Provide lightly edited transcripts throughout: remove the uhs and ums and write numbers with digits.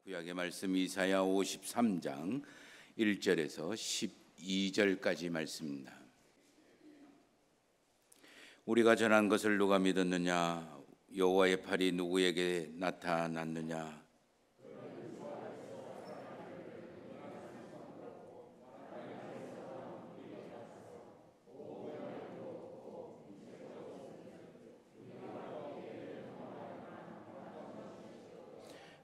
구약의 말씀 이사야 53장 1절에서 12절까지 말씀입니다. 우리가 전한 것을 누가 믿었느냐? 여호와의 팔이 누구에게 나타났느냐?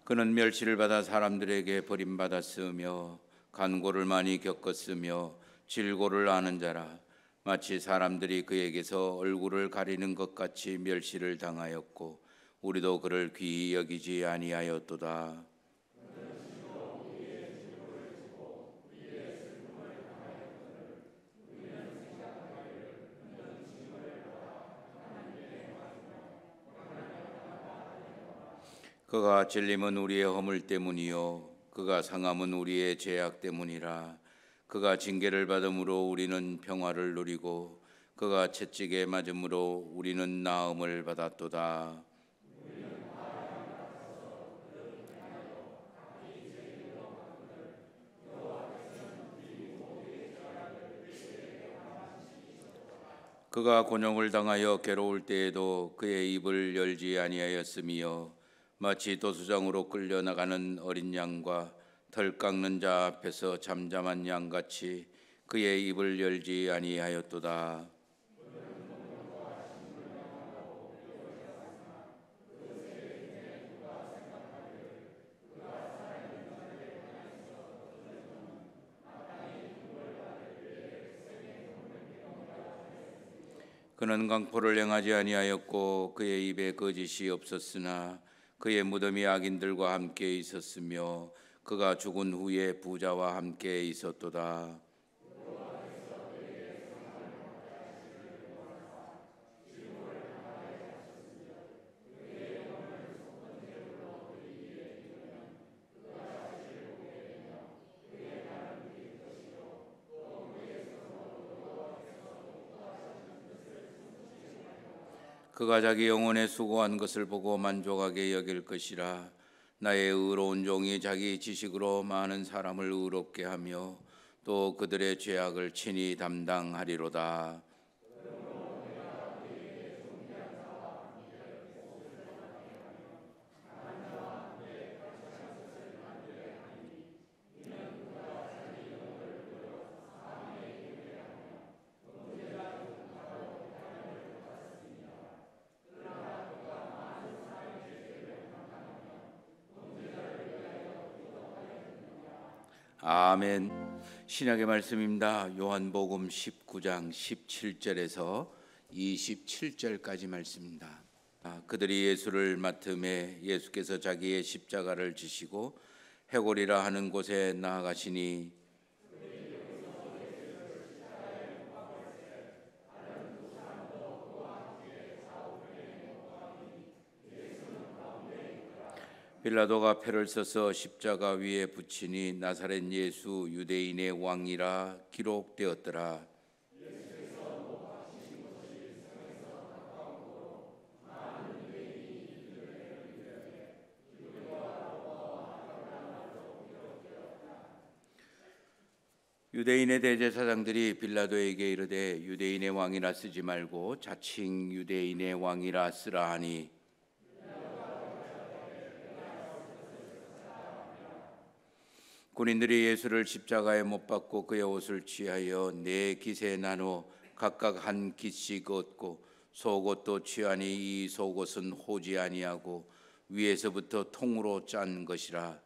그는 멸시를 받아 사람들에게 버림받았으며 간고를 많이 겪었으며 질고를 아는 자라. 마치 사람들이 그에게서 얼굴을 가리는 것 같이 멸시를 당하였고 우리도 그를 귀히 여기지 아니하였도다. 그가 찔림은 우리의 허물 때문이요 그가 상함은 우리의 죄악 때문이라. 그가 징계를 받음으로 우리는 평화를 누리고 그가 채찍에 맞음으로 우리는 나음을 받았도다. 그가 곤욕을 당하여 괴로울 때에도 그의 입을 열지 아니하였으며 마치 도수장으로 끌려나가는 어린 양과 털 깎는 자 앞에서 잠잠한 양같이 그의 입을 열지 아니하였도다. 그는 강포를 행하지 아니하였고 그의 입에 거짓이 없었으나 그의 무덤이 악인들과 함께 있었으며 그가 죽은 후에 부자와 함께 있었도다. 그가 자기 영혼에 수고한 것을 보고 만족하게 여길 것이라. 나의 의로운 종이 자기 지식으로 많은 사람을 의롭게 하며 또 그들의 죄악을 친히 담당하리로다. 아멘. 신약의 말씀입니다. 요한복음 19장 17절에서 27절까지 말씀입니다. 그들이 예수를 맡음에 예수께서 자기의 십자가를 지시고 해골이라 하는 곳에 나아가시니 빌라도가 패를 써서 십자가 위에 붙이니 나사렛 예수 유대인의 왕이라 기록되었더라. 유대인의 대제사장들이 빌라도에게 이르되 유대인의 왕이라 쓰지 말고 자칭 유대인의 왕이라 쓰라 하니 군인들이 예수를 십자가에 못 박고 그의 옷을 취하여 네 깃에 나누어 각각 한 깃씩 얻고 속옷도 취하니 이 속옷은 호지 아니하고 위에서부터 통으로 짠 것이라.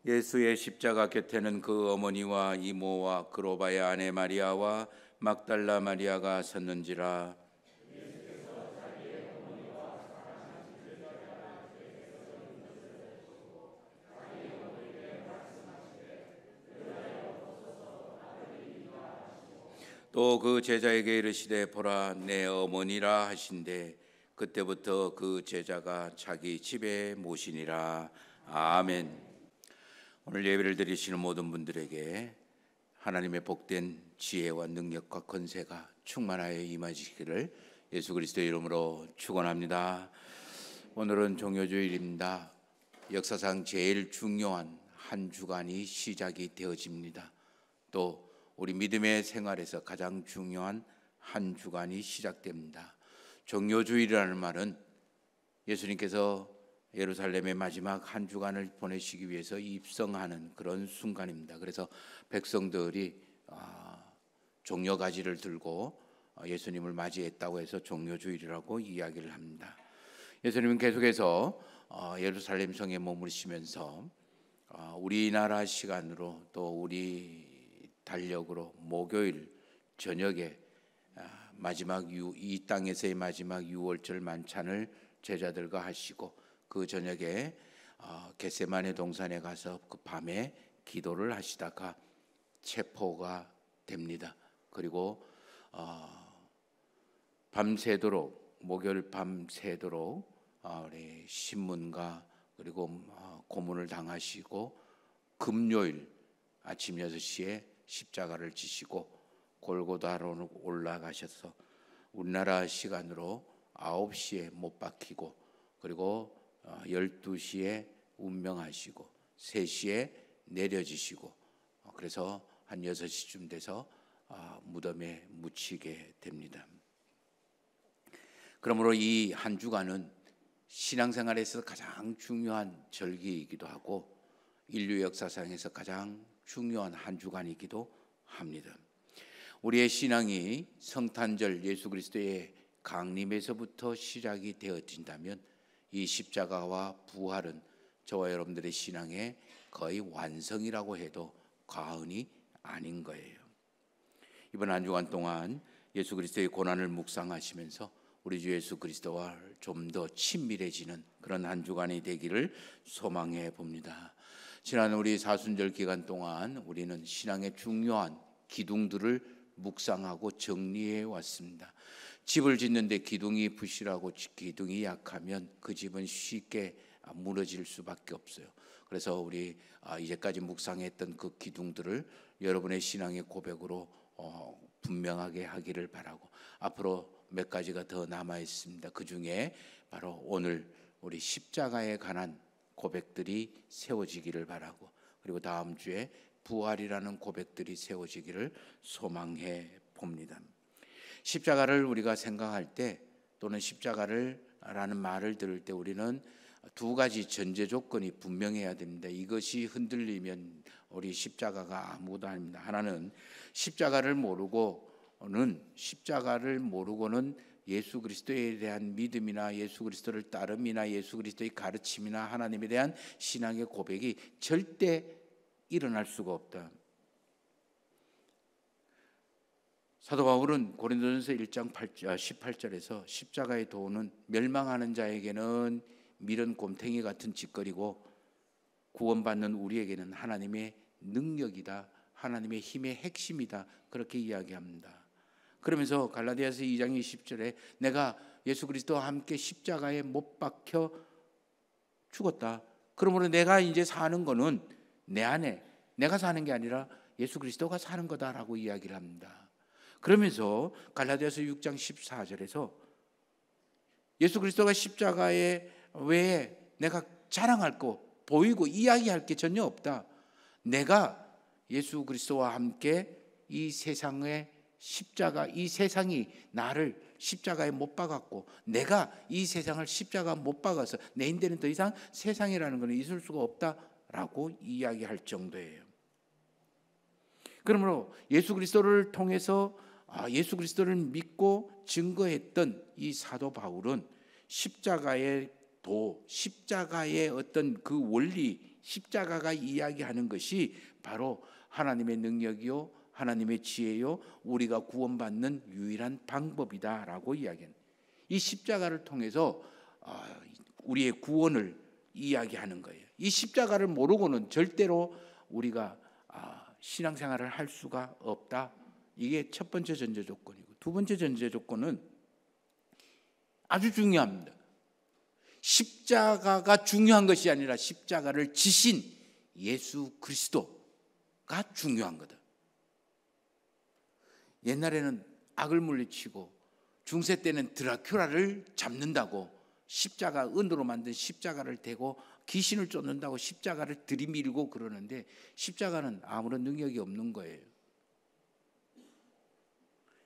예수의 십자가 곁에는 그 어머니와 이모와 그로바의 아내 마리아와 막달라 마리아가 섰는지라. 또 그 제자에게 이르시되 보라 내 어머니라 하신대 그때부터 그 제자가 자기 집에 모시니라. 아멘. 오늘 예배를 드리시는 모든 분들에게 하나님의 복된 지혜와 능력과 권세가 충만하여 임하시기를 예수 그리스도의 이름으로 축원합니다. 오늘은 종료주일입니다. 역사상 제일 중요한 한 주간이 시작이 되어집니다. 또 우리 믿음의 생활에서 가장 중요한 한 주간이 시작됩니다. 종료주일이라는 말은 예수님께서 예루살렘의 마지막 한 주간을 보내시기 위해서 입성하는 그런 순간입니다. 그래서 백성들이 종려가지를 들고 예수님을 맞이했다고 해서 종료주일이라고 이야기를 합니다. 예수님은 계속해서 예루살렘 성에 머무르시면서 우리나라 시간으로 또 우리 달력으로 목요일 저녁에 마지막 이 땅에서의 마지막 유월절 만찬을 제자들과 하시고 그 저녁에 겟세마네 동산에 가서 그 밤에 기도를 하시다가 체포가 됩니다. 그리고 밤새도록 목요일 밤새도록 우리 신문과 그리고 고문을 당하시고 금요일 아침 6시에 십자가를 지시고 골고다로 올라가셔서 우리나라 시간으로 9시에 못 박히고 그리고 12시에 운명하시고 3시에 내려지시고 그래서 한 6시쯤 돼서 무덤에 묻히게 됩니다. 그러므로 이 한 주간은 신앙생활에서 가장 중요한 절기이기도 하고 인류 역사상에서 가장 중요한 한 주간이기도 합니다. 우리의 신앙이 성탄절 예수 그리스도의 강림에서부터 시작이 되어진다면 이 십자가와 부활은 저와 여러분들의 신앙의 거의 완성이라고 해도 과언이 아닌 거예요. 이번 한 주간 동안 예수 그리스도의 고난을 묵상하시면서 우리 주 예수 그리스도와 좀 더 친밀해지는 그런 한 주간이 되기를 소망해 봅니다. 지난 우리 사순절 기간 동안 우리는 신앙의 중요한 기둥들을 묵상하고 정리해 왔습니다. 집을 짓는데 기둥이 부실하고 기둥이 약하면 그 집은 쉽게 무너질 수밖에 없어요. 그래서 우리 이제까지 묵상했던 그 기둥들을 여러분의 신앙의 고백으로 분명하게 하기를 바라고 앞으로 몇 가지가 더 남아 있습니다. 그 중에 바로 오늘 우리 십자가에 관한 고백들이 세워지기를 바라고 그리고 다음 주에 부활이라는 고백들이 세워지기를 소망해 봅니다. 십자가를 우리가 생각할 때 또는 십자가라는 말을 들을 때 우리는 두 가지 전제 조건이 분명해야 됩니다. 이것이 흔들리면 우리 십자가가 아무것도 아닙니다. 하나는 십자가를 모르고는 예수 그리스도에 대한 믿음이나 예수 그리스도를 따름이나 예수 그리스도의 가르침이나 하나님에 대한 신앙의 고백이 절대 일어날 수가 없다. 사도 바울은 고린도전서 1장 18절에서 십자가의 도는 멸망하는 자에게는 미련 곰탱이 같은 짓거리고 구원받는 우리에게는 하나님의 능력이다. 하나님의 힘의 핵심이다. 그렇게 이야기합니다. 그러면서 갈라디아서 2장 20절에 내가 예수 그리스도와 함께 십자가에 못 박혀 죽었다. 그러므로 내가 이제 사는 거는 내 안에 내가 사는 게 아니라 예수 그리스도가 사는 거다라고 이야기를 합니다. 그러면서 갈라디아서 6장 14절에서 예수 그리스도가 십자가에 외에 내가 자랑할 거 보이고 이야기할 게 전혀 없다. 내가 예수 그리스도와 함께 이 세상의 십자가 이 세상이 나를 십자가에 못 박았고 내가 이 세상을 십자가 못 박아서 내 인대는 더 이상 세상이라는 것은 있을 수가 없다라고 이야기할 정도예요. 그러므로 예수 그리스도를 통해서 예수 그리스도를 믿고 증거했던 이 사도 바울은 십자가의 어떤 그 원리, 십자가가 이야기하는 것이 바로 하나님의 능력이요, 하나님의 지혜요, 우리가 구원받는 유일한 방법이다라고 이야기합니다. 이 십자가를 통해서 우리의 구원을 이야기하는 거예요. 이 십자가를 모르고는 절대로 우리가 신앙생활을 할 수가 없다. 이게 첫 번째 전제 조건이고 두 번째 전제 조건은 아주 중요합니다. 십자가가 중요한 것이 아니라 십자가를 지신 예수 그리스도가 중요한 거다. 옛날에는 악을 물리치고 중세 때는 드라큘라를 잡는다고 십자가, 은으로 만든 십자가를 대고 귀신을 쫓는다고 십자가를 들이밀고 그러는데 십자가는 아무런 능력이 없는 거예요.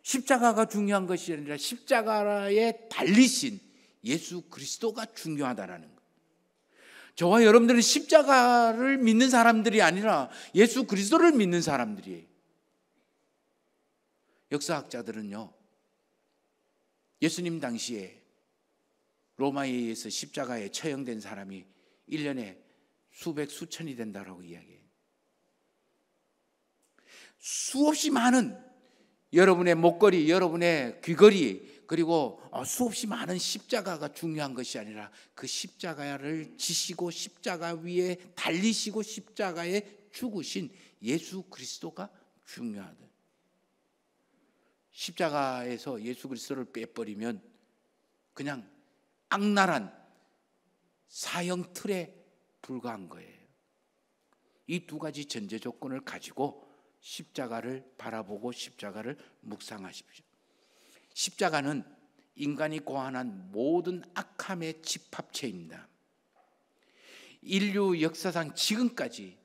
십자가가 중요한 것이 아니라 십자가에 달리신 예수 그리스도가 중요하다라는 거예요. 저와 여러분들은 십자가를 믿는 사람들이 아니라 예수 그리스도를 믿는 사람들이에요. 역사학자들은요, 예수님 당시에 로마에 의해서 십자가에 처형된 사람이 1년에 수백, 수천이 된다고 이야기해요. 수없이 많은 여러분의 목걸이, 여러분의 귀걸이, 그리고 수없이 많은 십자가가 중요한 것이 아니라 그 십자가를 지시고 십자가 위에 달리시고 십자가에 죽으신 예수 그리스도가 중요하다. 십자가에서 예수 그리스도를 빼버리면 그냥 악랄한 사형 틀에 불과한 거예요. 이 두 가지 전제 조건을 가지고 십자가를 바라보고 십자가를 묵상하십시오. 십자가는 인간이 고안한 모든 악함의 집합체입니다. 인류 역사상 지금까지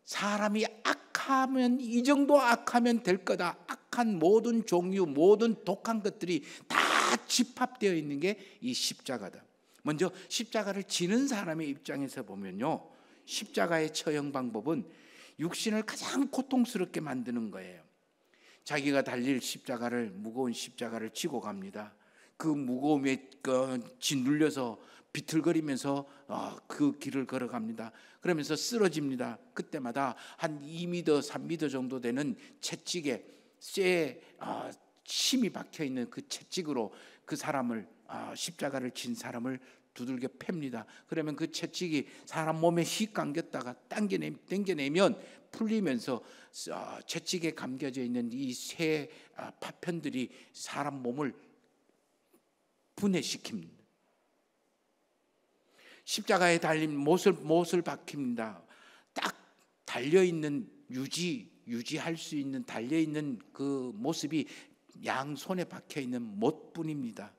사람이 악하면 이 정도 악하면 될 거다, 악한 모든 종류, 모든 독한 것들이 다 집합되어 있는 게 이 십자가다. 먼저 십자가를 지는 사람의 입장에서 보면요, 십자가의 처형 방법은 육신을 가장 고통스럽게 만드는 거예요. 자기가 달릴 십자가를, 무거운 십자가를 지고 갑니다. 그 무거움에 짓눌려서 비틀거리면서 그 길을 걸어갑니다. 그러면서 쓰러집니다. 그때마다 한 2m, 3m 정도 되는 채찍에 쇠에 침이 박혀있는 그 채찍으로 그 사람을, 십자가를 진 사람을 두들겨 팹니다. 그러면 그 채찍이 사람 몸에 휙 감겼다가 당겨내면 풀리면서 채찍에 감겨져 있는 이 쇠 파편들이 사람 몸을 분해시킵니다. 십자가에 달린 못을 박힙니다. 딱 달려있는 유지할 수 있는 달려있는 그 모습이 양손에 박혀있는 못뿐입니다.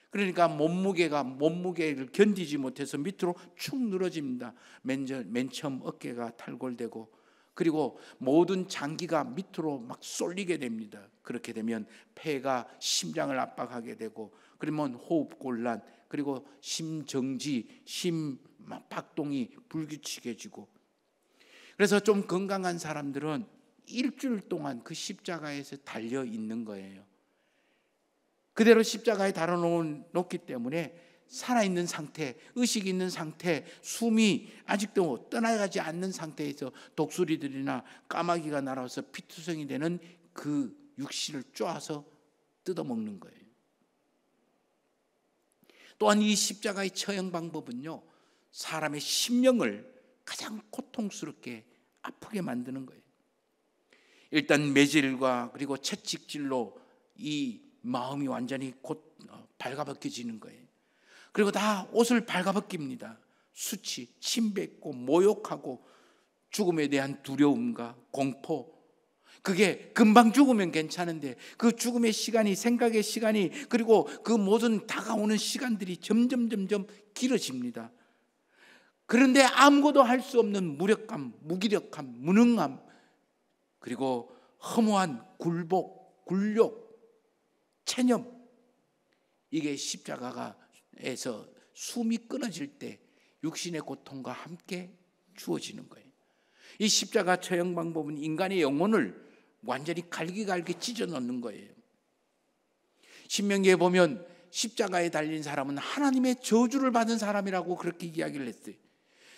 그러니까 몸무게를 견디지 못해서 밑으로 축 늘어집니다. 맨 처음 어깨가 탈골되고, 그리고 모든 장기가 밑으로 막 쏠리게 됩니다. 그렇게 되면 폐가 심장을 압박하게 되고, 그러면 호흡곤란, 그리고 심정지, 심박동이 불규칙해지고. 그래서 좀 건강한 사람들은 일주일 동안 그 십자가에서 달려 있는 거예요. 그대로 십자가에 달아놓기 때문에 살아있는 상태, 의식이 있는 상태, 숨이 아직도 떠나가지 않는 상태에서 독수리들이나 까마귀가 날아와서 피투성이 되는 그 육신을 쪼아서 뜯어먹는 거예요. 또한 이 십자가의 처형 방법은요, 사람의 심령을 가장 고통스럽게 아프게 만드는 거예요. 일단 매질과 그리고 채찍질로 이 마음이 완전히 곧 발가벗겨지는 거예요. 그리고 다 옷을 발가벗깁니다. 수치, 침뱉고 모욕하고 죽음에 대한 두려움과 공포. 그게 금방 죽으면 괜찮은데 그 죽음의 시간이, 생각의 시간이, 그리고 그 모든 다가오는 시간들이 점점 길어집니다. 그런데 아무것도 할 수 없는 무력감, 무기력함, 무능함, 그리고 허무한 굴복, 굴욕, 체념, 이게 십자가에서 숨이 끊어질 때 육신의 고통과 함께 주어지는 거예요. 이 십자가 처형 방법은 인간의 영혼을 완전히 갈기갈기 찢어 넣는 거예요. 신명기에 보면 십자가에 달린 사람은 하나님의 저주를 받은 사람이라고 그렇게 이야기를 했어요.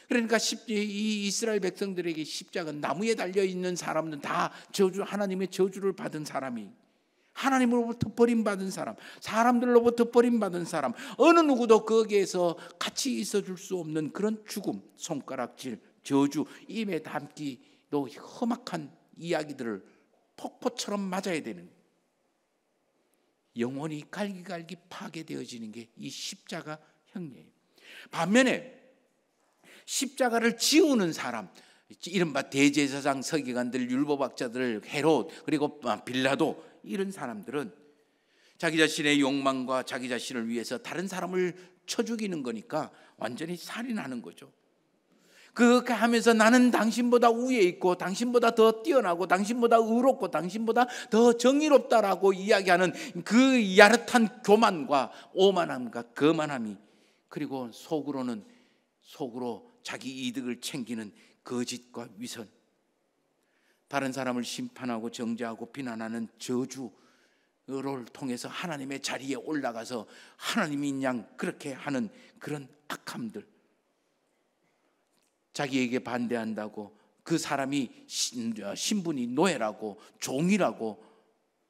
그러니까 이 이스라엘 백성들에게 십자가, 나무에 달려있는 사람은 다 하나님의 저주를 받은 사람이, 하나님으로부터 버림받은 사람, 사람들로부터 버림받은 사람, 어느 누구도 거기에서 같이 있어줄 수 없는 그런 죽음, 손가락질, 저주, 입에 담기도 험악한 이야기들을 폭포처럼 맞아야 되는. 영혼이 갈기갈기 파괴되어지는 게 이 십자가 형례예요. 반면에 십자가를 지우는 사람, 이른바 대제사장, 서기관들, 율법학자들, 헤롯, 그리고 빌라도, 이런 사람들은 자기 자신의 욕망과 자기 자신을 위해서 다른 사람을 쳐 죽이는 거니까 완전히 살인하는 거죠. 그렇게 하면서 나는 당신보다 위에 있고 당신보다 더 뛰어나고 당신보다 의롭고 당신보다 더 정의롭다라고 이야기하는 그 야릇한 교만과 오만함과 거만함이, 그리고 속으로 자기 이득을 챙기는 거짓과 위선, 다른 사람을 심판하고 정죄하고 비난하는 저주를 통해서 하나님의 자리에 올라가서 하나님인 양 그렇게 하는 그런 악함들, 자기에게 반대한다고 그 사람이 신분이 노예라고 종이라고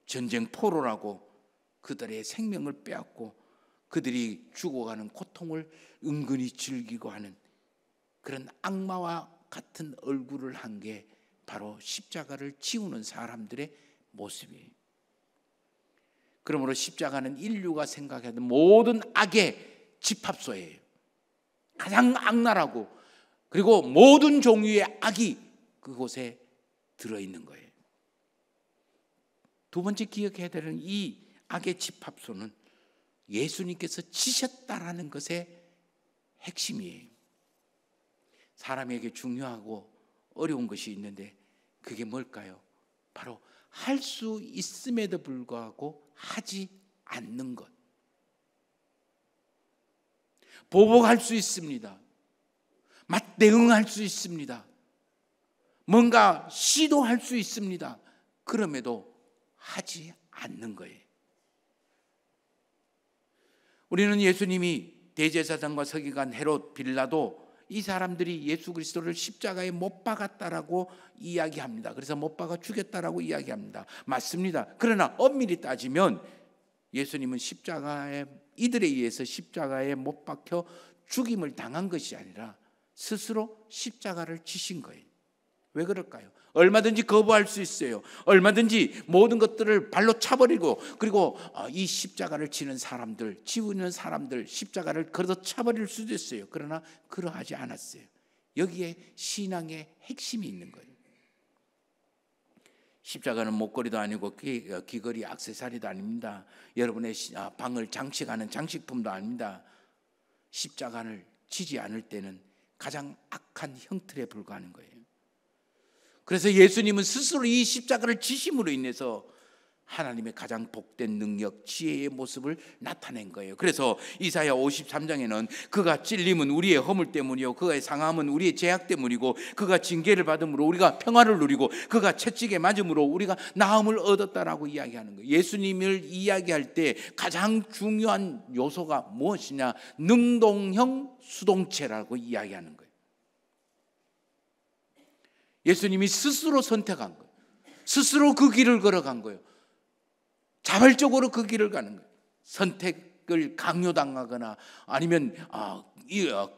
전쟁 포로라고 그들의 생명을 빼앗고 그들이 죽어가는 고통을 은근히 즐기고 하는 그런 악마와 같은 얼굴을 한 게 바로 십자가를 지우는 사람들의 모습이에요. 그러므로 십자가는 인류가 생각하는 모든 악의 집합소예요. 가장 악랄하고 그리고 모든 종류의 악이 그곳에 들어있는 거예요. 두 번째 기억해야 되는 이 악의 집합소는 예수님께서 지셨다라는 것의 핵심이에요. 사람에게 중요하고 어려운 것이 있는데 그게 뭘까요? 바로 할 수 있음에도 불구하고 하지 않는 것. 보복할 수 있습니다. 맞대응할 수 있습니다. 뭔가 시도할 수 있습니다. 그럼에도 하지 않는 거예요. 우리는 예수님이 대제사장과 서기관, 헤롯, 빌라도, 이 사람들이 예수 그리스도를 십자가에 못 박았다라고 이야기합니다. 그래서 못 박아 죽였다라고 이야기합니다. 맞습니다. 그러나 엄밀히 따지면 예수님은 십자가에, 이들에 의해서 십자가에 못 박혀 죽임을 당한 것이 아니라 스스로 십자가를 지신 거예요. 왜 그럴까요? 얼마든지 거부할 수 있어요. 얼마든지 모든 것들을 발로 차버리고, 그리고 이 십자가를 지는 사람들, 지우는 사람들, 십자가를 걸어 차버릴 수도 있어요. 그러나 그러하지 않았어요. 여기에 신앙의 핵심이 있는 거예요. 십자가는 목걸이도 아니고 귀걸이, 액세서리도 아닙니다. 여러분의 방을 장식하는 장식품도 아닙니다. 십자가를 지지 않을 때는 가장 악한 형틀에 불과하는 거예요. 그래서 예수님은 스스로 이 십자가를 지심으로 인해서 하나님의 가장 복된 능력, 지혜의 모습을 나타낸 거예요. 그래서 이사야 53장에는 그가 찔림은 우리의 허물 때문이요 그가 상함은 우리의 죄악 때문이고 그가 징계를 받음으로 우리가 평화를 누리고 그가 채찍에 맞음으로 우리가 나음을 얻었다라고 이야기하는 거예요. 예수님을 이야기할 때 가장 중요한 요소가 무엇이냐? 능동형 수동체라고 이야기하는 거예요. 예수님이 스스로 선택한 거예요. 스스로 그 길을 걸어간 거예요. 자발적으로 그 길을 가는 거예요. 선택을 강요당하거나 아니면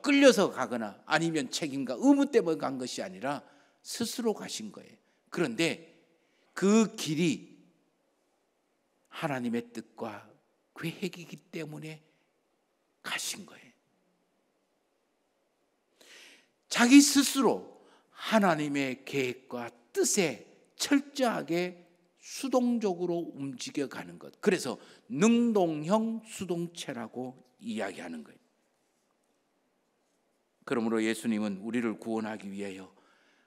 끌려서 가거나 아니면 책임과 의무 때문에 간 것이 아니라 스스로 가신 거예요. 그런데 그 길이 하나님의 뜻과 계획이기 때문에 가신 거예요. 자기 스스로 하나님의 계획과 뜻에 철저하게 수동적으로 움직여가는 것. 그래서 능동형 수동체라고 이야기하는 거예요. 그러므로 예수님은 우리를 구원하기 위하여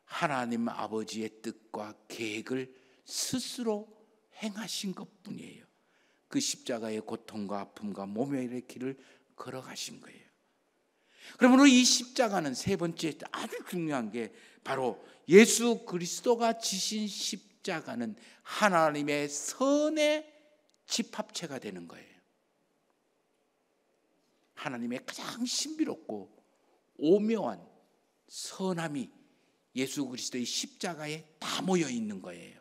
하나님 아버지의 뜻과 계획을 스스로 행하신 것뿐이에요. 그 십자가의 고통과 아픔과 모멸의 길을 걸어가신 거예요. 그러므로 이 십자가는 세 번째 아주 중요한 게 바로 예수 그리스도가 지신 십자가는 하나님의 선의 집합체가 되는 거예요. 하나님의 가장 신비롭고 오묘한 선함이 예수 그리스도의 십자가에 다 모여 있는 거예요.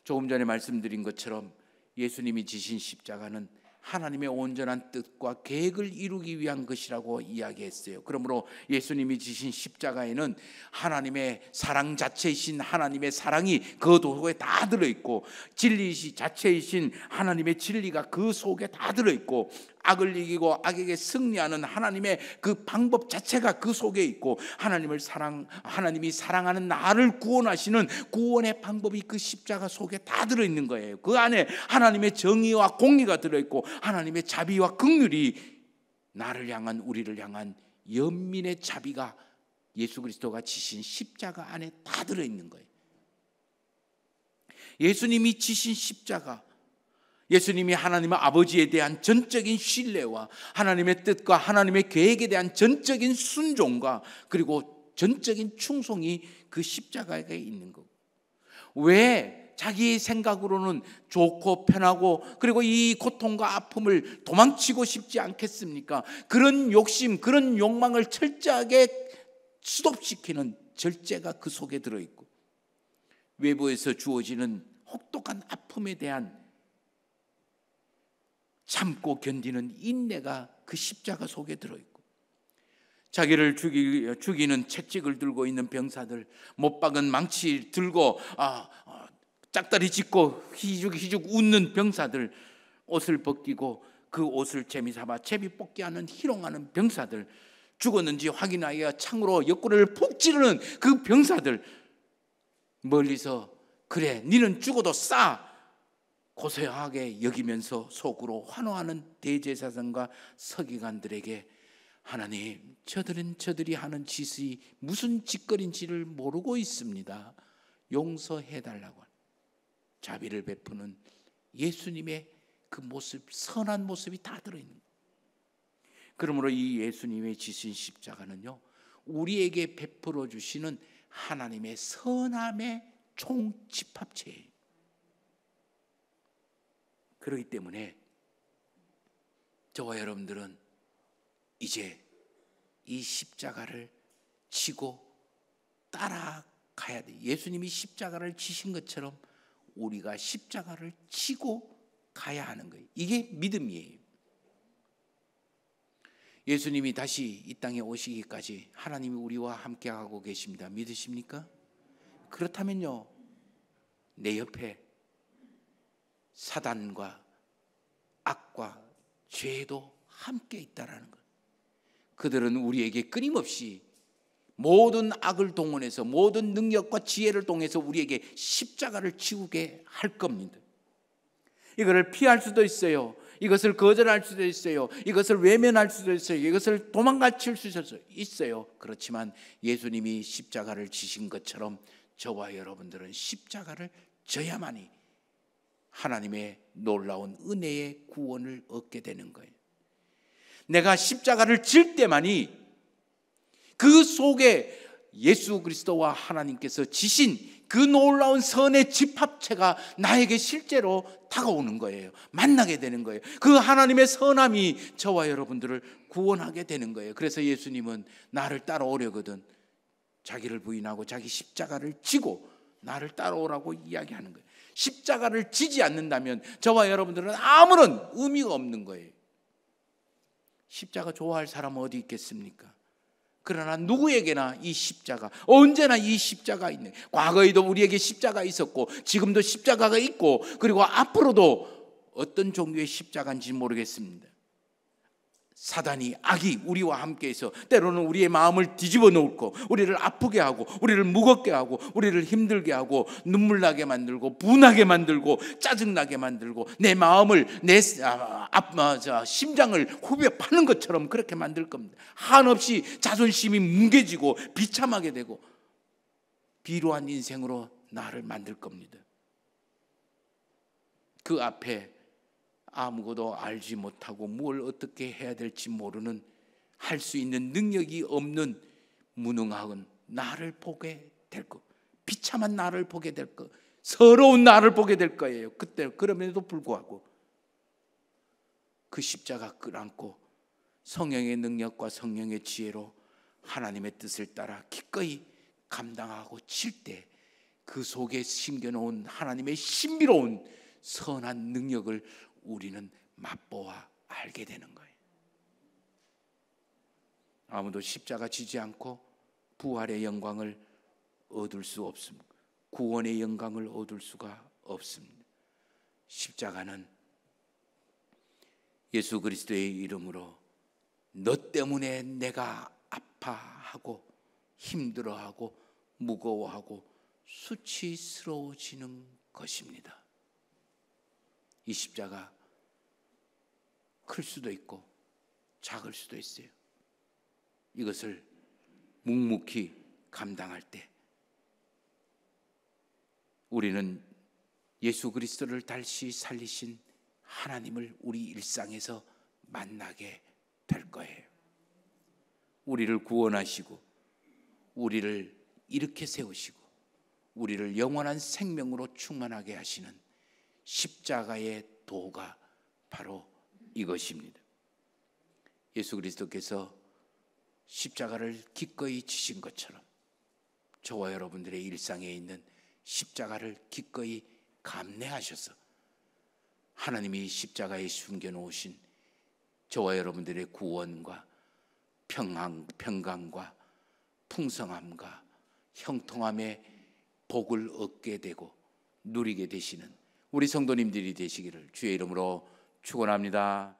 조금 전에 말씀드린 것처럼 예수님이 지신 십자가는 하나님의 온전한 뜻과 계획을 이루기 위한 것이라고 이야기했어요. 그러므로 예수님이 지신 십자가에는 하나님의 사랑 자체이신 하나님의 사랑이 그 속에 다 들어있고, 진리 자체이신 하나님의 진리가 그 속에 다 들어있고, 악을 이기고 악에게 승리하는 하나님의 그 방법 자체가 그 속에 있고, 하나님이 사랑하는 나를 구원하시는 구원의 방법이 그 십자가 속에 다 들어있는 거예요. 그 안에 하나님의 정의와 공의가 들어있고, 하나님의 자비와 긍휼이 나를 향한, 우리를 향한 연민의 자비가 예수 그리스도가 지신 십자가 안에 다 들어있는 거예요. 예수님이 지신 십자가, 예수님이 하나님 아버지에 대한 전적인 신뢰와 하나님의 뜻과 하나님의 계획에 대한 전적인 순종과 그리고 전적인 충성이 그 십자가에 있는 거고, 왜 자기 생각으로는 좋고 편하고 그리고 이 고통과 아픔을 도망치고 싶지 않겠습니까? 그런 욕심, 그런 욕망을 철저하게 수독시키는 절제가 그 속에 들어있고, 외부에서 주어지는 혹독한 아픔에 대한 참고 견디는 인내가 그 십자가 속에 들어있고, 자기를 죽이는 채찍을 들고 있는 병사들, 못 박은 망치 들고 짝다리 짚고 희죽희죽 웃는 병사들, 옷을 벗기고 그 옷을 재미삼아 제비 뽑기하는 희롱하는 병사들, 죽었는지 확인하기 위해 창으로 옆구리를 푹 찌르는 그 병사들, 멀리서 그래 니는 죽어도 싸 고소하게 여기면서 속으로 환호하는 대제사장과 서기관들에게 하나님, 저들이 하는 짓이 무슨 짓거리인지를 모르고 있습니다. 용서해달라고 자비를 베푸는 예수님의 그 모습, 선한 모습이 다 들어있는 거예요. 그러므로 이 예수님의 지신 십자가는요, 우리에게 베풀어 주시는 하나님의 선함의 총집합체예요. 그렇기 때문에 저와 여러분들은 이제 이 십자가를 지고 따라가야 돼. 예수님이 십자가를 지신 것처럼 우리가 십자가를 지고 가야 하는 거예요. 이게 믿음이에요. 예수님이 다시 이 땅에 오시기까지 하나님이 우리와 함께하고 계십니다. 믿으십니까? 그렇다면요, 내 옆에 사단과 악과 죄도 함께 있다라는 것. 그들은 우리에게 끊임없이 모든 악을 동원해서, 모든 능력과 지혜를 동해서 우리에게 십자가를 지우게 할 겁니다. 이것을 피할 수도 있어요. 이것을 거절할 수도 있어요. 이것을 외면할 수도 있어요. 이것을 도망가칠 수도 있어요. 그렇지만 예수님이 십자가를 지신 것처럼 저와 여러분들은 십자가를 져야만이 하나님의 놀라운 은혜의 구원을 얻게 되는 거예요. 내가 십자가를 질 때만이 그 속에 예수 그리스도와 하나님께서 지신 그 놀라운 선의 집합체가 나에게 실제로 다가오는 거예요. 만나게 되는 거예요. 그 하나님의 선함이 저와 여러분들을 구원하게 되는 거예요. 그래서 예수님은 나를 따라오려거든 자기를 부인하고 자기 십자가를 지고 나를 따라오라고 이야기하는 거예요. 십자가를 지지 않는다면 저와 여러분들은 아무런 의미가 없는 거예요. 십자가 좋아할 사람은 어디 있겠습니까? 그러나 누구에게나 이 십자가, 언제나 이 십자가 있는, 과거에도 우리에게 십자가 있었고 지금도 십자가가 있고 그리고 앞으로도 어떤 종류의 십자가인지 모르겠습니다. 사단이, 악이 우리와 함께해서 때로는 우리의 마음을 뒤집어 놓고 우리를 아프게 하고 우리를 무겁게 하고 우리를 힘들게 하고 눈물 나게 만들고 분하게 만들고 짜증나게 만들고 내 마음을, 내 심장을 후벼 파는 것처럼 그렇게 만들 겁니다. 한없이 자존심이 뭉개지고 비참하게 되고 비루한 인생으로 나를 만들 겁니다. 그 앞에 아무것도 알지 못하고 뭘 어떻게 해야 될지 모르는, 할 수 있는 능력이 없는 무능한 나를 보게 될 것, 비참한 나를 보게 될 것, 서러운 나를 보게 될 거예요. 그때 그럼에도 불구하고 그 십자가 끌안고 성령의 능력과 성령의 지혜로 하나님의 뜻을 따라 기꺼이 감당하고 칠 때 그 속에 심겨놓은 하나님의 신비로운 선한 능력을 우리는 맛보아 알게 되는 거예요. 아무도 십자가 지지 않고 부활의 영광을 얻을 수 없습니다. 구원의 영광을 얻을 수가 없습니다. 십자가는 예수 그리스도의 이름으로 너 때문에 내가 아파하고 힘들어하고 무거워하고 수치스러워지는 것입니다. 이 십자가 클 수도 있고 작을 수도 있어요. 이것을 묵묵히 감당할 때 우리는 예수 그리스도를 다시 살리신 하나님을 우리 일상에서 만나게 될 거예요. 우리를 구원하시고 우리를 일으켜 세우시고 우리를 영원한 생명으로 충만하게 하시는 십자가의 도가 바로 이것입니다. 예수 그리스도께서 십자가를 기꺼이 지신 것처럼 저와 여러분들의 일상에 있는 십자가를 기꺼이 감내하셔서 하나님이 십자가에 숨겨놓으신 저와 여러분들의 구원과 평강과 풍성함과 형통함의 복을 얻게 되고 누리게 되시는 우리 성도님들이 되시기를 주의 이름으로 축원합니다.